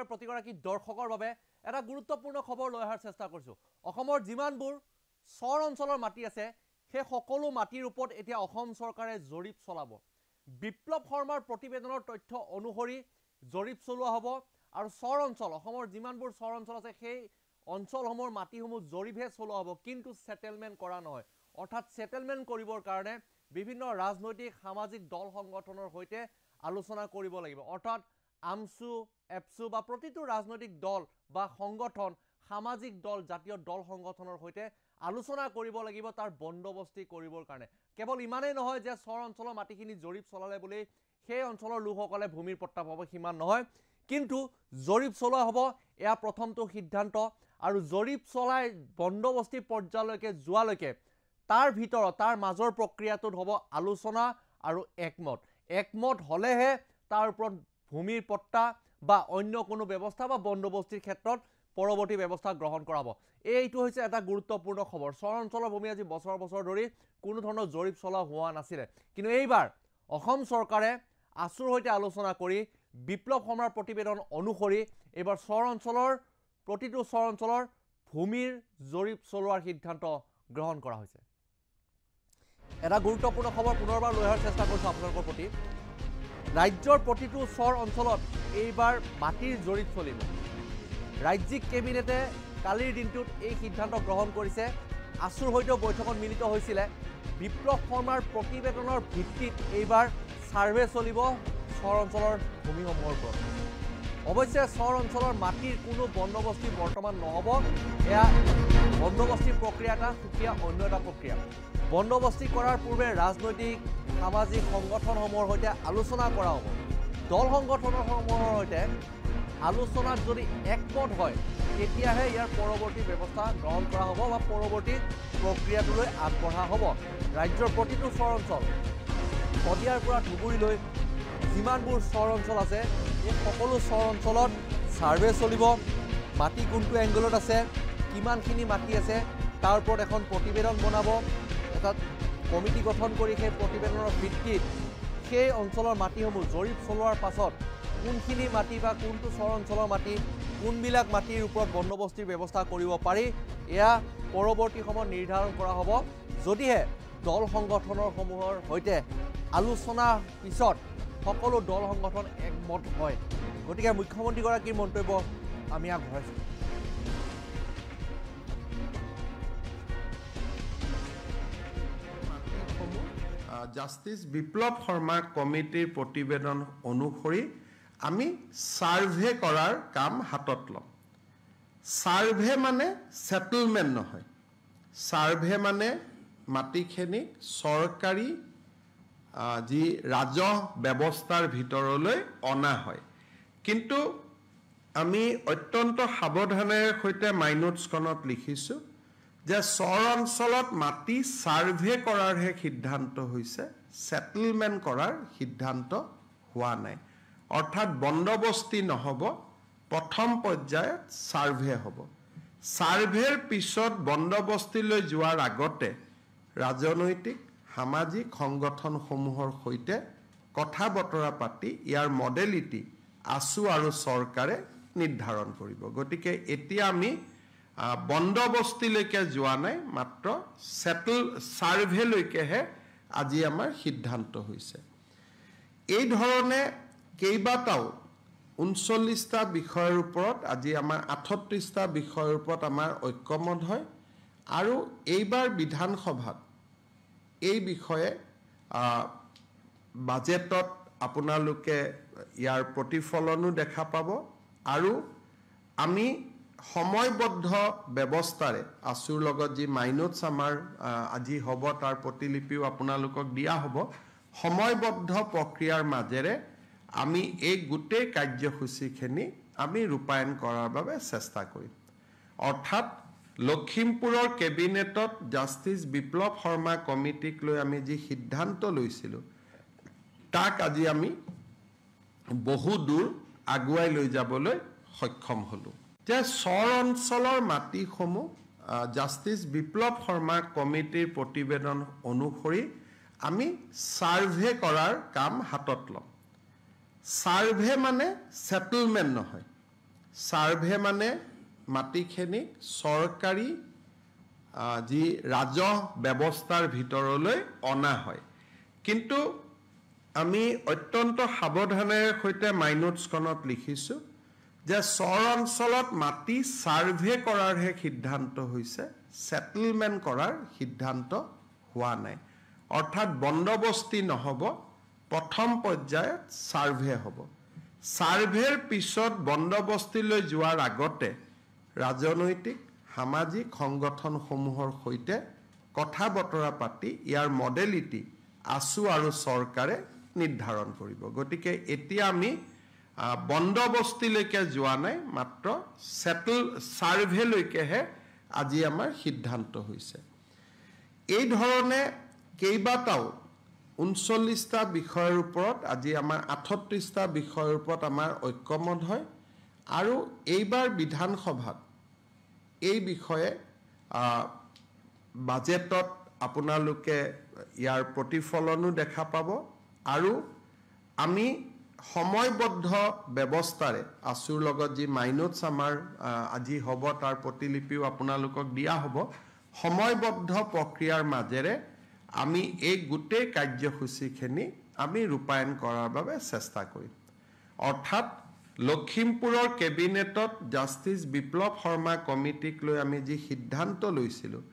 প্ৰতিগৰাকী দৰ্শকৰ বাবে এটা গুৰুত্বপূৰ্ণ খবৰ লৈ অহাৰ চেষ্টা কৰিছো। অসমৰ যিমানবোৰ চৰ অঞ্চলৰ মাটি আছে সেই সকলো মাটিৰ ওপৰত এতিয়া অসম চৰকাৰে জৰীপ চলাব। বিপ্লৱ শৰ্মাৰ প্ৰতিবেদনৰ তথ্য অনুসৰি জৰীপ চলোৱা হ'ব আৰু চৰ অঞ্চল অসমৰ যিমানবোৰ চৰ অঞ্চল আছে সেই অঞ্চলসমূহৰ মাটিসমূহ জৰীপহে চলোৱা হ'ব, কিন্তু সেটেলমেন্ট কৰা নহয়। অৰ্থাৎ সেটেলমেন্ট কৰিবৰ কাৰণে বিভিন্ন ৰাজনৈতিক সামাজিক দল সংগঠনৰ সৈতে আলোচনা কৰিব লাগিব। অৰ্থাৎ আমসু এপসু বা প্ৰতিটো ৰাজনৈতিক দল বা সংগঠন সামাজিক দল জাতীয় দল সংগঠনৰ সৈতে আলোচনা কৰিব লাগিব তাৰ বন্দোবস্তি কৰিবৰ কাৰণে। কেৱল ইমানেই নহয় যে চৰ অঞ্চলৰ মাটিখিনি জৰীপ চলালে বুলি সেই অঞ্চলৰ লোকসকলে ভূমিৰ পট্টা পাব সিমান নহয়, কিন্তু জৰীপ চলোৱা হ'ব এয়া প্ৰথমটো সিদ্ধান্ত। আৰু জৰীপ চলাই বন্দোবস্তি পৰ্যায়লৈকে যোৱালৈকে তাৰ ভিতৰত তাৰ মাজৰ প্ৰক্ৰিয়াটোত হ'ব আলোচনা আৰু একমত হলেহে তাৰ ওপৰত ভূমিৰ পট্টা বা অন্য কোনো ব্যৱস্থা বা বন্দোবস্তিৰ ক্ষেত্ৰত পৰৱৰ্তী ব্যৱস্থা গ্ৰহণ কৰা হ'ব। এইটো হৈছে এটা গুৰুত্বপূৰ্ণ খবৰ। চৰ অঞ্চলৰ ভূমি আজি বছৰ বছৰ ধৰি কোনো ধৰণৰ জৰীপ চলোৱা হোৱা নাছিলে, কিন্তু এইবাৰ অসম চৰকাৰে আছুৰ সৈতে আলোচনা কৰি বিপ্লৱ শৰ্মাৰ প্ৰতিবেদন অনুসৰি এইবাৰ চৰ অঞ্চলৰ প্ৰতিটো চৰ অঞ্চলৰ ভূমিৰ জৰীপ চলোৱাৰ সিদ্ধান্ত গ্ৰহণ কৰা হৈছে। এটা গুৰুত্বপূৰ্ণ খবৰ পুনৰবাৰ লৈ অহাৰ চেষ্টা কৰিছো আপোনালোকৰ প্ৰতি। ৰাজ্যৰ প্ৰতিটো চৰ অঞ্চলত এইবাৰ মাটিৰ জৰীপ চলিব। ৰাজ্যিক কেবিনেটে কালিৰ দিনটোত এই সিদ্ধান্ত গ্ৰহণ কৰিছে। আছুৰ সৈতেও বৈঠকত মিলিত হৈছিলে। বিপ্লৱ শৰ্মাৰ প্ৰতিবেদনৰ ভিত্তিত এইবাৰ সাৰ্ভে চলিব চৰ অঞ্চলৰ ভূমিসমূহৰ ওপৰত। অৱশ্যে চৰ অঞ্চলৰ মাটিৰ কোনো বন্দোবস্তি বৰ্তমান নহ'ব। এয়া বন্দোবস্তিৰ প্ৰক্ৰিয়া এটা সুকীয়া অন্য এটা প্ৰক্ৰিয়া। বন্দোবস্তি কৰাৰ পূৰ্বে ৰাজনৈতিক সামাজিক সংগঠনসমূহৰ সৈতে আলোচনা কৰা হ'ব। দল সংগঠনসমূহৰ সৈতে আলোচনাত যদি একমত হয় তেতিয়াহে ইয়াৰ পৰৱৰ্তী ব্যৱস্থা গ্ৰহণ কৰা হ'ব বা পৰৱৰ্তী প্ৰক্ৰিয়াটোলৈ আগবঢ়া হ'ব। ৰাজ্যৰ প্ৰতিটো চৰ অঞ্চল শদিয়াৰ পৰা ধুবুৰীলৈ যিমানবোৰ চৰ অঞ্চল আছে এই সকলো চৰ অঞ্চলত সাৰ্ভে চলিব। মাটি কোনটো এংগলত আছে, কিমানখিনি মাটি আছে তাৰ ওপৰত এখন প্ৰতিবেদন বনাব। এটা কমিটি গঠন কৰি সেই প্ৰতিবেদনৰ ভিত্তিত সেই অঞ্চলৰ মাটিসমূহ জৰীপ চলোৱাৰ পাছত কোনখিনি মাটি বা কোনটো চৰ অঞ্চলৰ মাটি কোনবিলাক মাটিৰ ওপৰত বন্দোবস্তিৰ ব্যৱস্থা কৰিব পাৰি এয়া পৰৱৰ্তী সময়ত নিৰ্ধাৰণ কৰা হ'ব, যদিহে দল সংগঠনৰ সমূহৰ সৈতে আলোচনাৰ পিছত সকলো দল সংগঠন একমত হয়। গতিকে মুখ্যমন্ত্ৰীগৰাকীৰ মন্তব্য আমি আগবঢ়াইছোঁ। জাষ্টিছ বিপ্লৱ শৰ্মা কমিটিৰ প্ৰতিবেদন অনুসৰি আমি সাৰ্ভে কৰাৰ কাম হাতত ল'ম। সাৰ্ভে মানে সেটেলমেন্ট নহয়। সাৰ্ভে মানে মাটিখিনি চৰকাৰী যি ৰাজহ ব্যৱস্থাৰ ভিতৰলৈ অনা হয়। কিন্তু আমি অত্যন্ত সাৱধানেৰে সৈতে মাইনোটছখনত লিখিছোঁ যে চৰ অঞ্চলত মাটি সাৰ্ভে কৰাৰহে সিদ্ধান্ত হৈছে, সেটেলমেন্ট কৰাৰ সিদ্ধান্ত হোৱা নাই। অৰ্থাৎ বন্দোবস্তি নহ'ব, প্ৰথম পৰ্যায়ত সাৰ্ভে হ'ব। সাৰ্ভেৰ পিছত বন্দোবস্তিলৈ যোৱাৰ আগতে ৰাজনৈতিক সামাজিক সংগঠনসমূহৰ সৈতে কথা বতৰা পাতি ইয়াৰ মডেলিটি আছু আৰু চৰকাৰে নিৰ্ধাৰণ কৰিব। গতিকে এতিয়া আমি বন্দোবস্তিলৈকে যোৱা নাই, মাত্ৰ সাৰ্ভেলৈকেহে আজি আমাৰ সিদ্ধান্ত হৈছে। এই ধৰণে কেইবাটাও ৩৯টা বিষয়ৰ ওপৰত আজি আমাৰ ৩৮টা বিষয়ৰ ওপৰত আমাৰ ঐক্যমত হয় আৰু এইবাৰ বিধানসভাত এই বিষয়ে বাজেটত আপোনালোকে ইয়াৰ প্ৰতিফলনো দেখা পাব আৰু আমি সময়বদ্ধ ব্যৱস্থাৰে আছুৰ লগত যি মাইনোটছ আমাৰ আজি হ'ব তাৰ প্ৰতিলিপিও আপোনালোকক দিয়া হ'ব। সময়বদ্ধ প্ৰক্ৰিয়াৰ মাজেৰে আমি এই গোটেই কাৰ্যসূচীখিনি আমি ৰূপায়ণ কৰাৰ বাবে চেষ্টা কৰিম। অৰ্থাৎ লখিমপুৰৰ কেবিনেটত জাষ্টিছ বিপ্লৱ শৰ্মা কমিটিক লৈ আমি যি সিদ্ধান্ত লৈছিলোঁ তাক আজি আমি বহু দূৰ আগুৱাই লৈ যাবলৈ সক্ষম হ'লোঁ। যে চৰ অঞ্চলৰ মাটিসমূহ জাষ্টিছ বিপ্লৱ শৰ্মা কমিটিৰ প্ৰতিবেদন অনুসৰি আমি সাৰ্ভে কৰাৰ কাম হাতত ল'ম। সাৰ্ভে মানে সেটেলমেন্ট নহয়। সাৰ্ভে মানে মাটিখিনি চৰকাৰী যি ৰাজহ ব্যৱস্থাৰ ভিতৰলৈ অনা হয়। কিন্তু আমি অত্যন্ত সাৱধানেৰে সৈতে মাইনোটছখনত লিখিছোঁ যে চৰ অঞ্চলত মাটি সাৰ্ভে কৰাৰহে সিদ্ধান্ত হৈছে, সেটেলমেণ্ট কৰাৰ সিদ্ধান্ত হোৱা নাই। অৰ্থাৎ বন্দবস্তি নহ'ব, প্ৰথম পৰ্যায়ত সাৰ্ভে হ'ব। সাৰ্ভেৰ পিছত বন্দবস্তিলৈ যোৱাৰ আগতে ৰাজনৈতিক সামাজিক সংগঠনসমূহৰ সৈতে কথা বতৰা পাতি ইয়াৰ মডেলিটি আছু আৰু চৰকাৰে নিৰ্ধাৰণ কৰিব। গতিকে এতিয়া আমি বন্দবস্তিলৈকে যোৱা নাই, মাত্ৰ সাৰ্ভেলৈকেহে আজি আমাৰ সিদ্ধান্ত হৈছে। এই ধৰণে কেইবাটাও 39টা বিষয়ৰ ওপৰত আজি আমাৰ 38টা বিষয়ৰ ওপৰত আমাৰ ঐক্যমত হয় আৰু এইবাৰ বিধানসভাত এই বিষয়ে বাজেটত আপোনালোকে ইয়াৰ প্ৰতিফলনো দেখা পাব আৰু আমি সময়বদ্ধ ব্যৱস্থাৰে আছুৰ লগত যি মাইনোটছ আমাৰ আজি হ'ব তাৰ প্ৰতিলিপিও আপোনালোকক দিয়া হ'ব। সময়বদ্ধ প্ৰক্ৰিয়াৰ মাজেৰে আমি এই গোটেই কাৰ্যসূচীখিনি আমি ৰূপায়ণ কৰাৰ বাবে চেষ্টা কৰিম। অৰ্থাৎ লখিমপুৰৰ কেবিনেটত জাষ্টিছ বিপ্লৱ শৰ্মা কমিটিক লৈ আমি যি সিদ্ধান্ত লৈছিলোঁ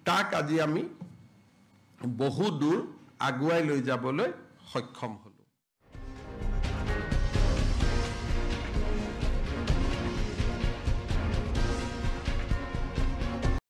তাক আজি আমি বহু দূৰ আগুৱাই লৈ যাবলৈ সক্ষম হ'লোঁ।